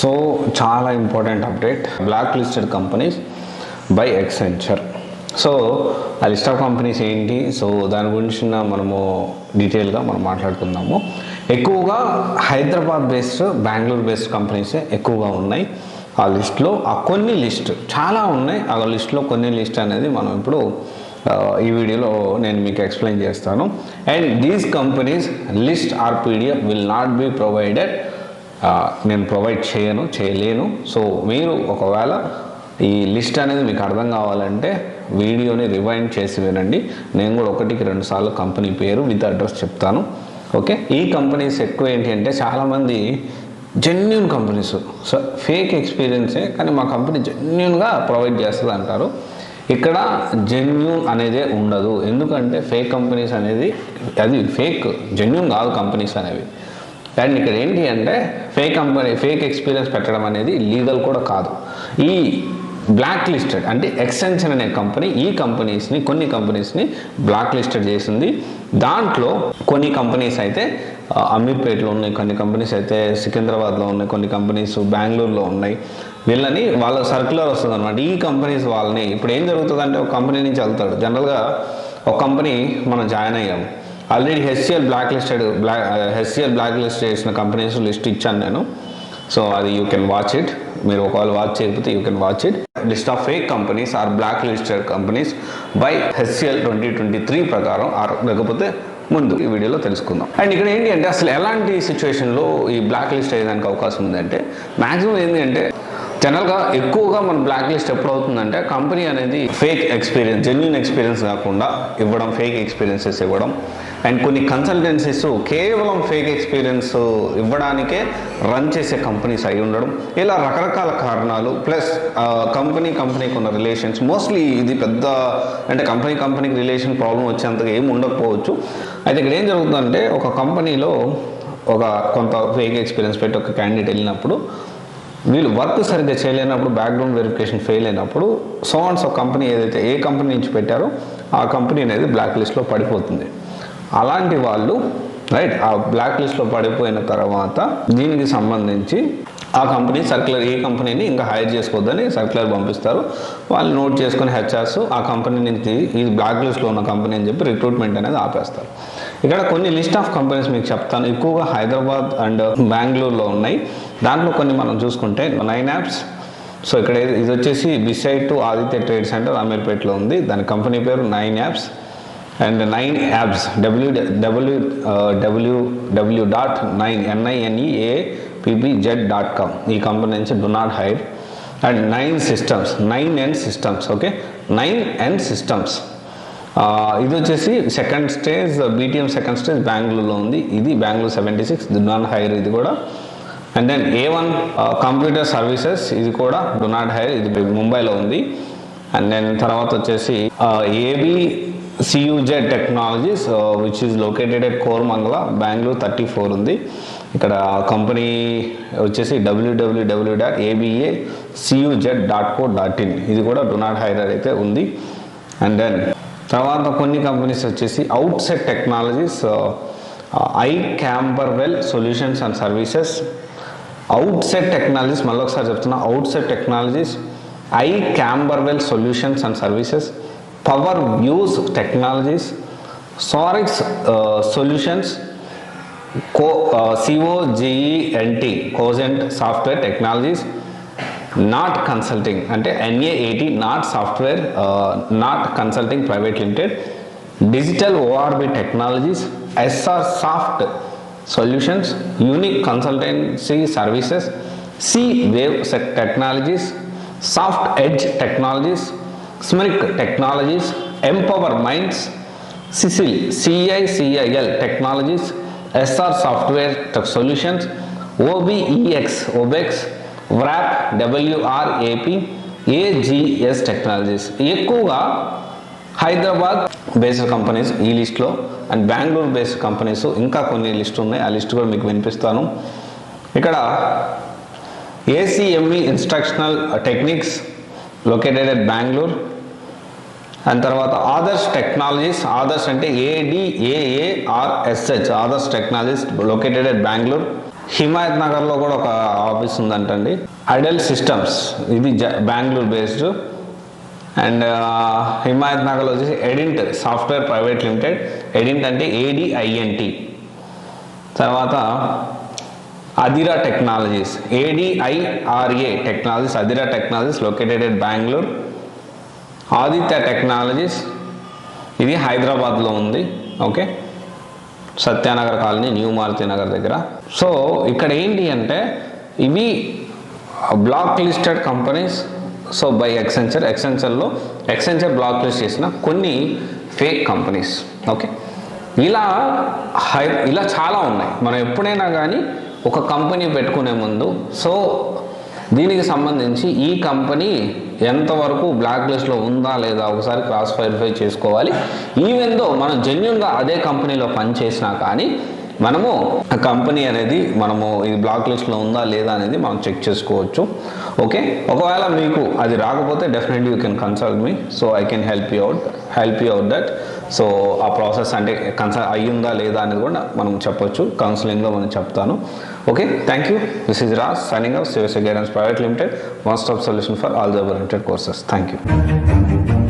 So చాలా important update, black listed companies by Accenture. So ఆ list of companies ఏంటి, so దాని గురించి మనము డీటెయిల్గా మనం మాట్లాడుకుందాము. ఎక్కువగా హైదరాబాద్ బేస్డ్, బెంగళూరు బేస్డ్ కంపెనీసే ఎక్కువగా ఉన్నాయి ఆ లిస్ట్లో. ఆ కొన్ని లిస్ట్ చాలా ఉన్నాయి, ఆ లిస్ట్లో కొన్ని లిస్ట్ అనేది మనం ఇప్పుడు ఈ వీడియోలో నేను మీకు ఎక్స్ప్లెయిన్ చేస్తాను. And these companies list or PDF will not be provided. నేను ప్రొవైడ్ చేయలేను. సో మీరు ఒకవేళ ఈ లిస్ట్ అనేది మీకు అర్థం కావాలంటే వీడియోని రివైండ్ చేసి వినండి. నేను కూడా 1-2 సార్లు కంపెనీ పేరు విత్ అడ్రస్ చెప్తాను. ఓకే, ఈ కంపెనీస్ ఎక్కువ ఏంటి అంటే చాలామంది జెన్యూన్ కంపెనీస్, సో ఫేక్ ఎక్స్పీరియన్సే కానీ మా కంపెనీ జెన్యూన్గా ప్రొవైడ్ చేస్తుంది అంటారు. ఇక్కడ జెన్యూన్ అనేదే ఉండదు. ఎందుకంటే ఫేక్ కంపెనీస్ అనేది అది ఫేక్, జెన్యూన్ కాదు కంపెనీస్ అనేవి. అండ్ ఇక్కడ ఏంటి అంటే ఫేక్ ఎక్స్పీరియన్స్ పెట్టడం అనేది లీగల్ కూడా కాదు. ఈ బ్లాక్ లిస్టెడ్ అంటే ఎక్సెంచర్ అనే కంపెనీ కొన్ని కంపెనీస్ని బ్లాక్ లిస్టెడ్ చేసింది. దాంట్లో కొన్ని కంపెనీస్ అయితే అమీర్పేటలో ఉన్నాయి, కొన్ని కంపెనీస్ అయితే సికింద్రాబాద్లో ఉన్నాయి, కొన్ని కంపెనీస్ బెంగళూరులో ఉన్నాయి. వీళ్ళని వాళ్ళ సర్క్యులర్ వస్తుంది అనమాట. ఈ కంపెనీస్ వాళ్ళని ఇప్పుడు ఏం జరుగుతుందంటే ఒక కంపెనీ నుంచి వెళ్తాడు. జనరల్గా ఒక కంపెనీ మనం జాయిన్ అయ్యాము, ఆల్రెడీ హెచ్సిఎల్ బ్లాక్ లిస్ట్ చేసిన కంపెనీస్ లిస్ట్ ఇచ్చాను నేను. సో అది యూ కెన్ వాచ్ ఇట్. మీరు ఒకవేళ వాచ్ చేయకపోతే you can watch it. List of fake companies or black listed companies by HCL 2023 ప్రకారం, లేకపోతే ముందు ఈ వీడియోలో తెలుసుకుందాం. అండ్ ఇక్కడ ఏంటి అంటే అసలు ఎలాంటి సిచ్యువేషన్లో ఈ బ్లాక్ లిస్ట్ అయ్యేదానికి అవకాశం ఉందంటే, మ్యాక్సిమం ఏంటి అంటే జనరల్గా ఎక్కువగా మన బ్లాక్ లిస్ట్ ఎప్పుడు అవుతుందంటే కంపెనీ అనేది ఫేక్ ఎక్స్పీరియన్స్, జెన్యూన్ ఎక్స్పీరియన్స్ కాకుండా ఇవ్వడం, ఫేక్ ఎక్స్పీరియన్సెస్ ఇవ్వడం. అండ్ కొన్ని కన్సల్టెన్సీస్ కేవలం ఫేక్ ఎక్స్పీరియన్స్ ఇవ్వడానికే రన్ చేసే కంపెనీస్ అయి ఉండడం, ఇలా రకరకాల కారణాలు. ప్లస్ కంపెనీకి ఉన్న రిలేషన్స్, మోస్ట్లీ ఇది పెద్ద అంటే కంపెనీకి రిలేషన్ ప్రాబ్లం వచ్చేంతగా ఏమి ఉండకపోవచ్చు. అయితే ఇక్కడ ఏం జరుగుతుందంటే ఒక కంపెనీలో కొంత ఫేక్ ఎక్స్పీరియన్స్ పెట్టి ఒక క్యాండిడేట్ వెళ్ళినప్పుడు వీళ్ళు వర్క్ సరిగ్గా చేయలేనప్పుడు, బ్యాక్గ్రౌండ్ వెరిఫికేషన్ ఫెయిల్ అయినప్పుడు కంపెనీ ఏదైతే ఏ కంపెనీ నుంచి పెట్టారో ఆ కంపెనీ అనేది బ్లాక్ లిస్ట్లో పడిపోతుంది. అలాంటి వాళ్ళు ఆ బ్లాక్ లిస్ట్లో పడిపోయిన తర్వాత దీనికి సంబంధించి ఆ కంపెనీ సర్క్యులర్, ఏ కంపెనీని ఇంకా హైర్ చేసుకోవద్దని సర్క్యులర్ పంపిస్తారు. వాళ్ళు నోట్ చేసుకుని హెచ్ఆర్స్ ఆ కంపెనీ నుంచి ఇది బ్లాక్ లిస్ట్లో ఉన్న కంపెనీ అని చెప్పి రిక్రూట్మెంట్ అనేది ఆపేస్తారు. ఇక్కడ కొన్ని లిస్ట్ ఆఫ్ కంపెనీస్ మీకు చెప్తాను. ఎక్కువగా హైదరాబాద్ అండ్ బెంగళూరులో ఉన్నాయి. దాంట్లో కొన్ని మనం చూసుకుంటే 9 యాప్స్. సో ఇక్కడ ఇది వచ్చేసి beside to Aditya trade centre అమీర్పేటలో ఉంది. దాని కంపెనీ పేరు 9 యాప్స్. అండ్ 9 యాప్స్ www.9neappz.com ఈ కంపెనీ నుంచి do not hire. And 9 systems okay, 9 systems. ఇది వచ్చేసి second stage BTM second stage బెంగళూరులో ఉంది. ఇది బెంగళూరు 76 డు నాట్ హైర్ ఇది కూడా. And then A1 computer services, ఇది కూడా డు నాట్ హైర్, ఇది ముంబైలో ఉంది. అండ్ దెన్ తర్వాత వచ్చేసి ABCUZ technologies which is located at Koramangala, Bengaluru 34 ఉంది. ఇక్కడ కంపెనీ వచ్చేసి www.abacuz.co.in, ఇది కూడా డు నాట్ హైర్ అయితే ఉంది. అండ్ దెన్ తర్వాత కొన్ని కంపెనీస్ వచ్చేసి Outset technologies, I Camberwell solutions and services. Outset technologies, మళ్ళీ ఒకసారి చెప్తున్నా, Outset technologies, I Camberwell solutions and services, power views technologies, Sarix solutions, COGENT Cogent software technologies, Naat consulting అంటే NAAT Naat software Naat consulting private limited, digital ORB technologies, SR soft solutions, unique consultancy services, C-Wave technologies, soft edge technologies, Smiric technologies, empower minds, CICIL technologies, SR సాఫ్ట్వేర్ సొల్యూషన్స్, OBEX WRAP AGS technologies. ఎక్కువగా Hyderabad based companies ఈ లిస్ట్లో, and Bengaluru based companies ఇంకా కొన్ని list ఉన్నాయి. ఆ list కూడా మీకు వినిపిస్తాను. ఇక్కడ ACME instructional techniques located at Bengaluru. And తర్వాత ఆదర్శ్ టెక్నాలజీస్, ఆదర్శ్ అంటే ADAARSH, Adarsh technologies located at Bengaluru. Himayat నగర్లో కూడా ఒక ఆఫీస్ ఉందంటండి. ఐడల్ సిస్టమ్స్, ఇది బెంగళూరు బేస్డ్. అండ్ హిమాయత్ నగర్లో వచ్చేసి Adint software private limited, Adint అంటే ADINT. తర్వాత Adira technologies, ADIRA technologies, Adira technologies located at Bengaluru. Aditya technologies, ఇది హైదరాబాద్లో ఉంది. Okay, Satyanagar colony, new Maruti Nagar దగ్గర. సో ఇక్కడ ఏంటి అంటే ఇవి black listed companies. So by ఎక్సెంచర్లో ఎక్సెంచర్ బ్లాక్ లిస్ట్ చేసిన కొన్ని ఫేక్ కంపెనీస్. ఓకే, ఇలా చాలా ఉన్నాయి. మనం ఎప్పుడైనా కానీ ఒక కంపెనీ పెట్టుకునే ముందు సో దీనికి సంబంధించి ఈ కంపెనీ ఎంతవరకు బ్లాక్ లిస్ట్లో ఉందా లేదా ఒకసారి క్రాస్ వెరిఫై చేసుకోవాలి. ఈవెన్ దో మనం జెన్యున్గా అదే కంపెనీలో పనిచేసినా కానీ మనము ఆ కంపెనీ అనేది ఇది బ్లాక్ లిస్ట్లో ఉందా లేదా అనేది మనం చెక్ చేసుకోవచ్చు. ఓకే, ఒకవేళ మీకు అది రాకపోతే definitely you can consult me. So I can help you out that. So ఆ ప్రాసెస్ అంటే అయ్యిందా లేదా అనేది కూడా మనం చెప్పొచ్చు, కౌన్సిలింగ్లో మనం చెప్తాను. Okay, thank you. This is Raj signing off CVC Guidance Private Limited, one stop solution for all the oriented courses. Thank you.